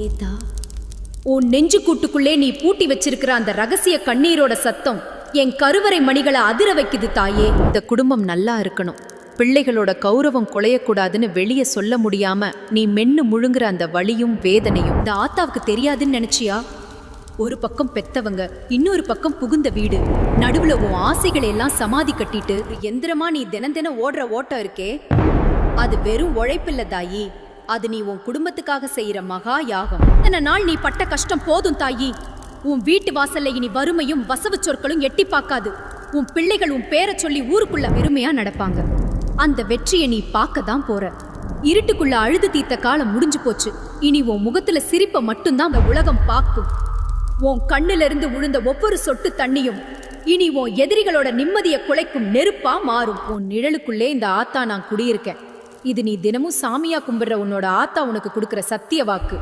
ஏதா, உன் நெஞ்சு கூட்டுக்குள்ளே நீ பூட்டி வச்சிருக்கிற அந்த ரகசிய கண்ணீரோட சத்தம் என் கருவறை மணிகளை அதிர வைக்குது தாயே. இந்த குடும்பம் நல்லா இருக்கணும், பிள்ளைகளோட கௌரவம் குலையக்கூடாதுன்னு வெளியே சொல்ல முடியாம நீ மென்னு முழுங்குற அந்த வலியும் வேதனையும் இந்த ஆத்தாவுக்கு தெரியாதுன்னு நினைச்சியா? ஒரு பக்கம் பெத்தவங்க, இன்னொரு பக்கம் புகுந்த வீடு, நடுவுல உன் ஆசைகளை எல்லாம் சமாதி கட்டிட்டு எந்திரமா நீ தினம் தினம் ஓடுற ஓட்டம் இருக்கே, அது வெறும் உழைப்பில்ல தாயி, அது நீ உன் குடும்பத்துக்காக செய்யற மகா யாகம். இத்தனை நாள் நீ பட்ட கஷ்டம் போதும் தாயி. உன் வீட்டு வாசல்ல இனி வறுமையும் வசவு சொற்களும் எட்டி பார்க்காது. உன் பிள்ளைகள் உன் பேரை சொல்லி ஊருக்குள்ள பெருமையா நடப்பாங்க. அந்த வெற்றியை நீ பார்க்க தான் போற. இருட்டுக்குள்ள அழுது தீர்த்த காலம் முடிஞ்சு போச்சு. இனி உன் முகத்துல சிரிப்பை மட்டும்தான் அந்த உலகம் பார்க்கும். உன் கண்ணுல இருந்து விழுந்த ஒவ்வொரு சொட்டு தண்ணியும் இனி உன் எதிரிகளோட நிம்மதியை குலைக்கும் நெருப்பா மாறும். உன் நிழலுக்குள்ளே இந்த ஆத்தா நான் குடியிருக்கேன். இது நீ தினமும் சாமியா கும்பிடுற உன்னோட ஆத்தா உனக்கு கொடுக்கிற சத்திய வாக்கு.